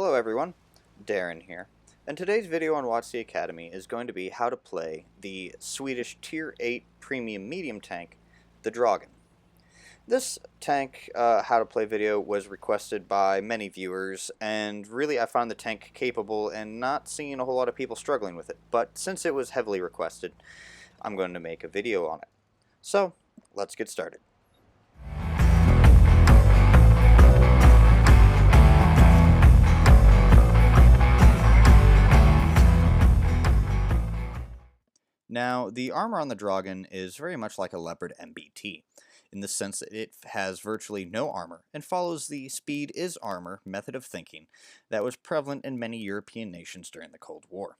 Hello everyone, Darren here, and today's video on Watch the Academy is going to be how to play the Swedish Tier 8 Premium Medium tank, the Draugen. This tank how to play video was requested by many viewers, and really I found the tank capable and not seeing a whole lot of people struggling with it, but since it was heavily requested, I'm going to make a video on it. So, let's get started. Now, the armor on the Draugen is very much like a Leopard MBT, in the sense that it has virtually no armor and follows the speed is armor method of thinking that was prevalent in many European nations during the Cold War.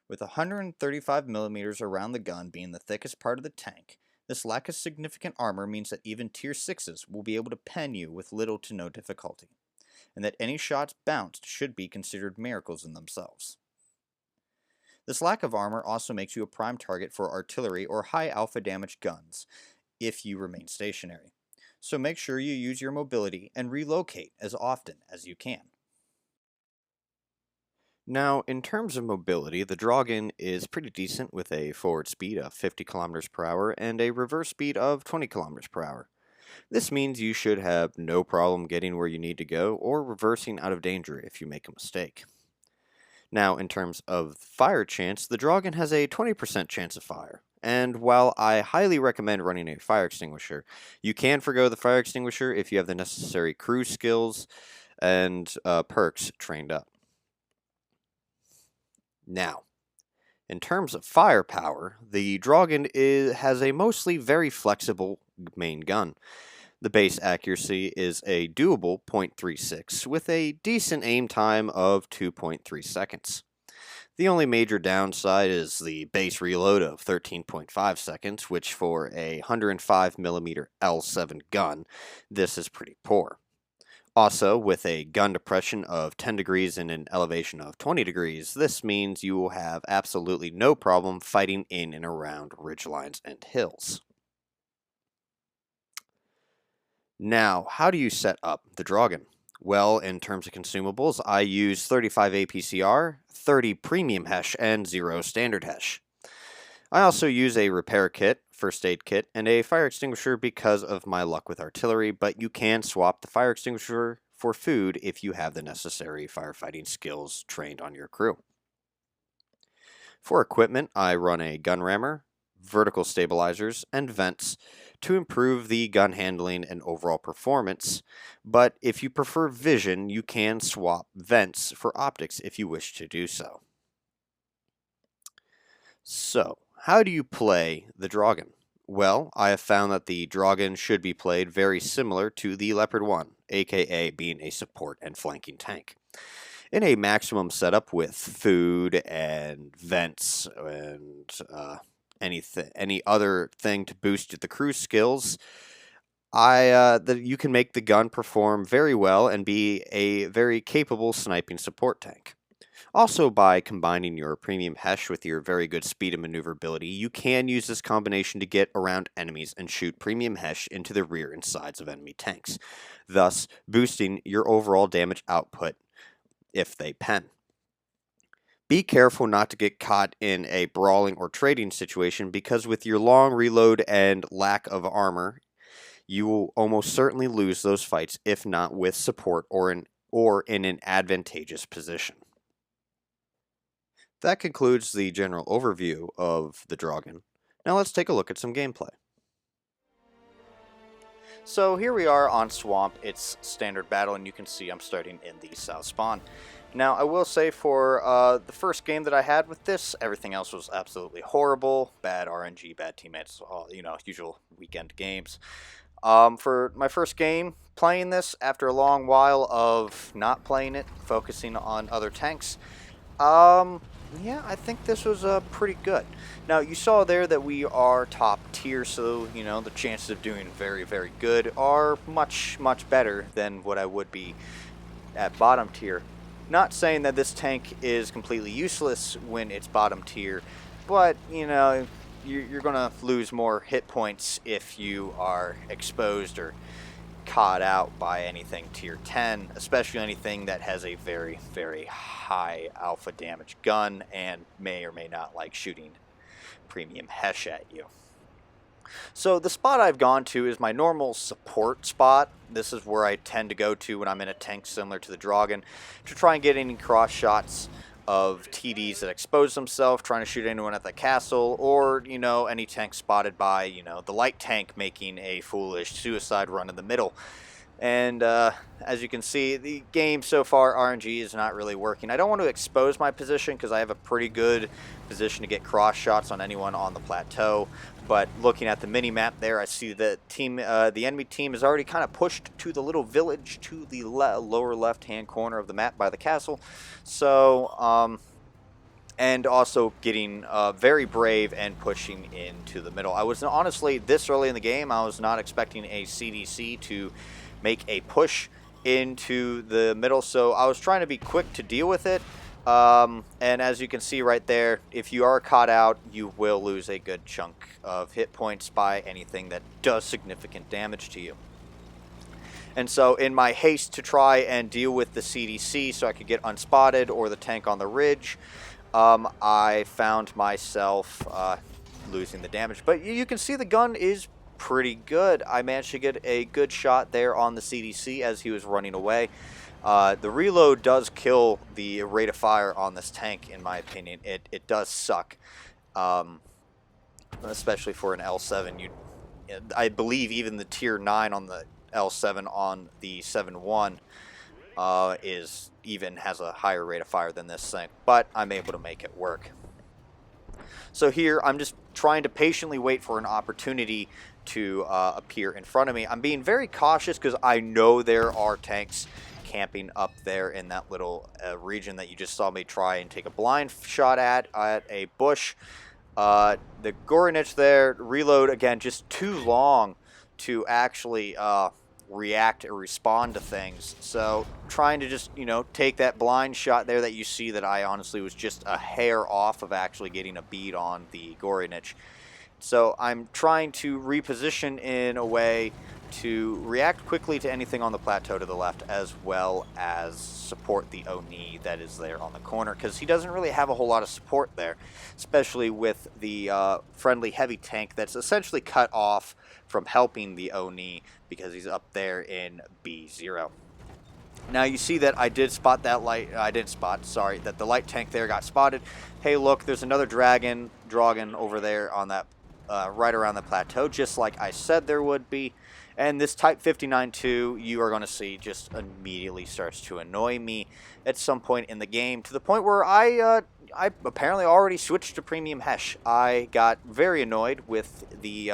With 135mm around the gun being the thickest part of the tank, this lack of significant armor means that even Tier 6s will be able to pen you with little to no difficulty, and that any shots bounced should be considered miracles in themselves. This lack of armor also makes you a prime target for artillery or high alpha damage guns if you remain stationary. So make sure you use your mobility and relocate as often as you can. Now, in terms of mobility, the Draugen is pretty decent with a forward speed of 50 km per hour and a reverse speed of 20 km per hour. This means you should have no problem getting where you need to go or reversing out of danger if you make a mistake. Now, in terms of fire chance, the Draugen has a 20% chance of fire, and while I highly recommend running a fire extinguisher, you can forgo the fire extinguisher if you have the necessary crew skills and perks trained up. Now, in terms of firepower, the Draugen has a mostly very flexible main gun. The base accuracy is a doable .36 with a decent aim time of 2.3 seconds. The only major downside is the base reload of 13.5 seconds, which for a 105mm L7 gun, this is pretty poor. Also, with a gun depression of 10 degrees and an elevation of 20 degrees, this means you will have absolutely no problem fighting in and around ridgelines and hills. Now, how do you set up the Draugen? Well, in terms of consumables, I use 35 APCR, 30 premium HESH, and 0 standard HESH. I also use a repair kit, first aid kit, and a fire extinguisher because of my luck with artillery, but you can swap the fire extinguisher for food if you have the necessary firefighting skills trained on your crew. For equipment, I run a gun rammer, vertical stabilizers, and vents to improve the gun handling and overall performance, but if you prefer vision, you can swap vents for optics if you wish to do so. So, how do you play the Draugen? Well, I have found that the Draugen should be played very similar to the Leopard 1, aka being a support and flanking tank. In a maximum setup with food and vents and any other thing to boost the crew skills, you can make the gun perform very well and be a very capable sniping support tank. Also, by combining your premium HESH with your very good speed and maneuverability, you can use this combination to get around enemies and shoot premium HESH into the rear and sides of enemy tanks, thus boosting your overall damage output if they pen. Be careful not to get caught in a brawling or trading situation, because with your long reload and lack of armor, you will almost certainly lose those fights, if not with support or in an advantageous position. That concludes the general overview of the Draugen. Now let's take a look at some gameplay. So here we are on Swamp. It's standard battle, and you can see I'm starting in the south spawn. Now, I will say for the first game that I had with this, everything else was absolutely horrible. Bad RNG, bad teammates, all, usual weekend games. For my first game playing this, after a long while of not playing it, focusing on other tanks, yeah, I think this was pretty good. Now, you saw there that we are top tier, so, the chances of doing very, very good are much, much better than what I would be at bottom tier. Not saying that this tank is completely useless when it's bottom tier, but, you're going to lose more hit points if you are exposed or caught out by anything tier 10, especially anything that has a very, very high alpha damage gun and may or may not like shooting premium Hesh at you. So the spot I've gone to is my normal support spot. This is where I tend to go to when I'm in a tank similar to the Draugen to try and get any cross shots of TDs that expose themselves, trying to shoot anyone at the castle, or, you know, any tank spotted by, you know, the light tank making a foolish suicide run in the middle. And as you can see, the game so far, RNG is not really working. I don't want to expose my position because I have a pretty good position to get cross shots on anyone on the plateau. But looking at the mini-map there, I see that the enemy team is already kind of pushed to the little village to the lower left-hand corner of the map by the castle. So, and also getting very brave and pushing into the middle. I was honestly, this early in the game, I was not expecting a CDC to make a push into the middle, so I was trying to be quick to deal with it. And as you can see right there, if you are caught out, you will lose a good chunk of hit points by anything that does significant damage to you. And so in my haste to try and deal with the CDC so I could get unspotted or the tank on the ridge, I found myself losing the damage. But you can see the gun is pretty good. I managed to get a good shot there on the CDC as he was running away. The reload does kill the rate of fire on this tank, in my opinion. It does suck, especially for an L7. I believe even the tier 9 on the L7 on the 7.1 has a higher rate of fire than this thing, but I'm able to make it work. So here I'm just trying to patiently wait for an opportunity to appear in front of me. I'm being very cautious because I know there are tanks camping up there in that little region that you just saw me try and take a blind shot at a bush. The Gorinich there, reload again, just too long to actually react or respond to things. So trying to just, you know, take that blind shot there that you see that I honestly was just a hair off of actually getting a bead on the Gorinich. So I'm trying to reposition in a way to react quickly to anything on the plateau to the left, as well as support the Oni that is there on the corner, because he doesn't really have a whole lot of support there, especially with the friendly heavy tank that's essentially cut off from helping the Oni because he's up there in B0. Now you see that I did spot that light. That the light tank there got spotted. Hey, look, there's another Draugen over there on that right around the plateau, just like I said there would be. And this Type 59-2, you are going to see, just immediately starts to annoy me at some point in the game, to the point where I apparently already switched to Premium Hesh. I got very annoyed with the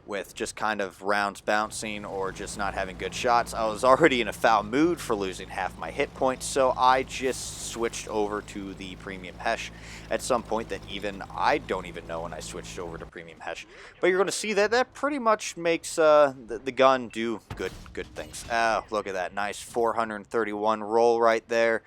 with just kind of rounds bouncing or just not having good shots. I was already in a foul mood for losing half my hit points, so I just switched over to the Premium Hesh at some point that even I don't even know when I switched over to Premium Hesh. But you're going to see that that pretty much makes the gun do good things. Oh, look at that nice 431 roll right there.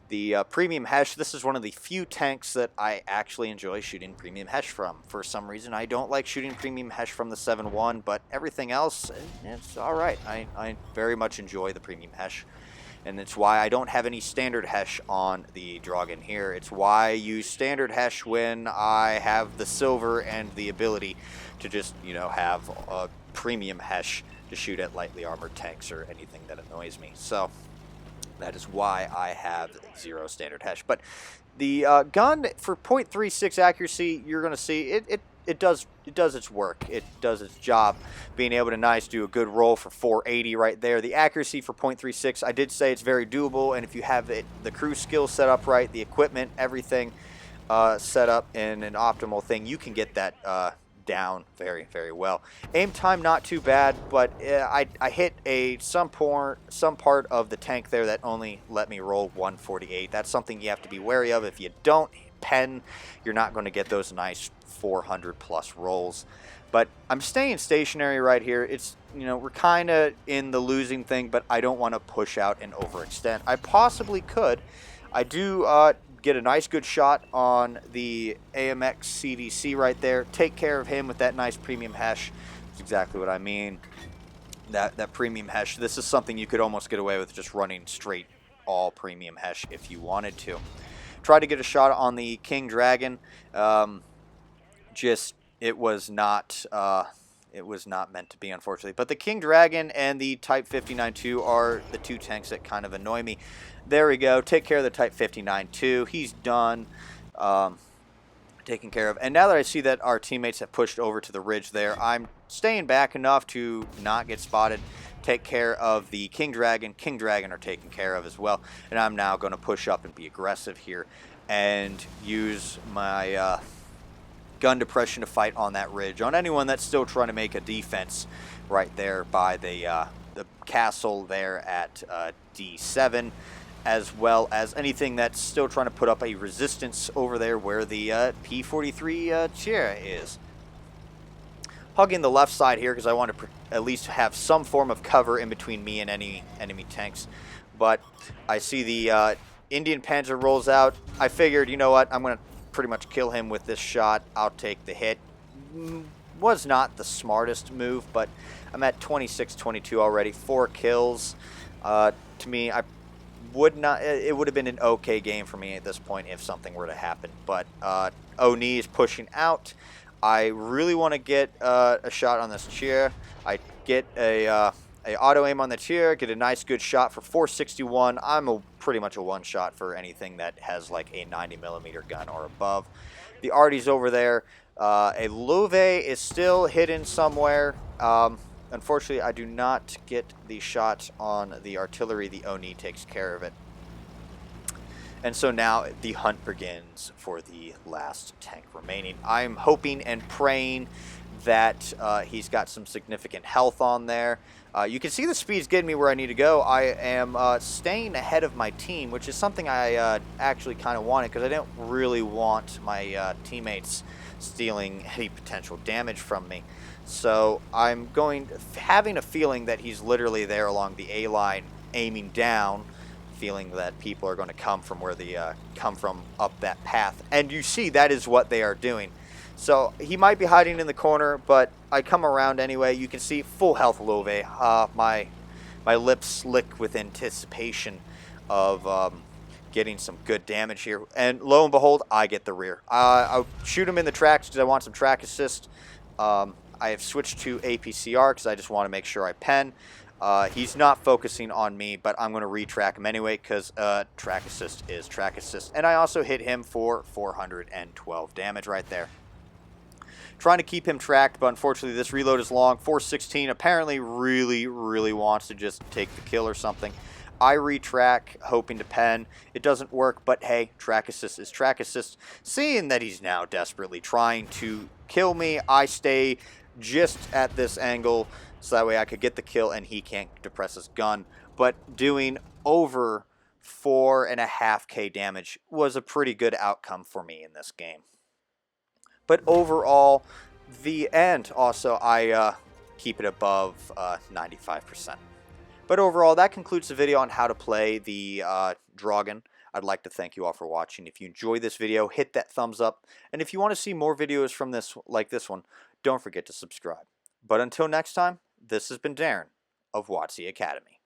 The Premium Hesh, this is one of the few tanks that I actually enjoy shooting Premium Hesh from. For some reason, I don't like shooting Premium Hesh from the 7.1, but everything else, it's alright. I very much enjoy the Premium Hesh, and it's why I don't have any standard Hesh on the Draugen here. It's why I use standard Hesh when I have the silver and the ability to just, you know, have a Premium Hesh to shoot at lightly armored tanks or anything that annoys me. So that is why I have 0 standard Hesh. But the gun, for .36 accuracy, you're going to see it does its work. It does its job, being able to do a good roll for 480 right there. The accuracy for .36, I did say it's very doable, and if you have the crew skill set up right, the equipment, everything set up in an optimal thing, you can get that down very, very well. Aim time not too bad, but I hit some part of the tank there that only let me roll 148. That's something you have to be wary of. If you don't pen, you're not going to get those nice 400 plus rolls. But I'm staying stationary right here. It's, you know, we're kind of in the losing thing, but I don't want to push out and overextend. I possibly could. I do get a nice good shot on the AMX CDC right there. Take care of him with that nice Premium Hesh. That's exactly what I mean. that premium Hesh. This is something you could almost get away with just running straight all premium Hesh if you wanted to. Try to get a shot on the King Dragon. Just it was not meant to be, unfortunately. But the King Dragon and the Type 59-2 are the two tanks that kind of annoy me. There we go. Take care of the Type 59-2. He's done. Taken care of. And now that I see that our teammates have pushed over to the ridge there, I'm staying back enough to not get spotted. Take care of the King Dragon. King Dragon are taken care of as well. And I'm now going to push up and be aggressive here and use my gun depression to fight on that ridge on anyone that's still trying to make a defense right there by the castle there at D7, as well as anything that's still trying to put up a resistance over there where the P43 chair is. Hugging the left side here because I want to at least have some form of cover in between me and any enemy tanks. But I see the Indian Panzer rolls out. I figured, you know what, I'm going to pretty much kill him with this shot. I'll take the hit. Was not the smartest move, but I'm at 26-22 already. 4 kills. To me, I would not. It would have been an okay game for me at this point if something were to happen. But Oni is pushing out. I really want to get a shot on this chair. I get a auto aim on the chair, get a nice good shot for 461. I'm pretty much a one shot for anything that has like a 90mm gun or above. The arty's over there. A Love is still hidden somewhere. Unfortunately, I do not get the shot on the artillery. The Oni takes care of it. And so now the hunt begins for the last tank remaining. I'm hoping and praying that he's got some significant health on there. You can see the speed's getting me where I need to go. I am staying ahead of my team, which is something I actually kind of wanted because I didn't really want my teammates stealing any potential damage from me. So I'm having a feeling that he's literally there along the A line, aiming down, feeling that people are going to come from where they come from up that path. And you see that is what they are doing. So he might be hiding in the corner, but I come around anyway. You can see full health Love. My lips lick with anticipation of getting some good damage here. And lo and behold, I get the rear. I'll shoot him in the tracks because I want some track assist. I have switched to APCR because I just want to make sure I pen. He's not focusing on me, but I'm going to retrack him anyway because track assist is track assist. And I also hit him for 412 damage right there. Trying to keep him tracked, but unfortunately this reload is long. 416 apparently really wants to just take the kill or something. I retrack, hoping to pen. It doesn't work, but hey, track assist is track assist. Seeing that he's now desperately trying to kill me, I stay just at this angle so that way I could get the kill and he can't depress his gun. But doing over 4.5k damage was a pretty good outcome for me in this game. But overall, the end also, I keep it above 95%. But overall, that concludes the video on how to play the Draugen. I'd like to thank you all for watching. If you enjoyed this video, hit that thumbs up. And if you want to see more videos from like this one, don't forget to subscribe. But until next time, this has been Darren of WotC Academy.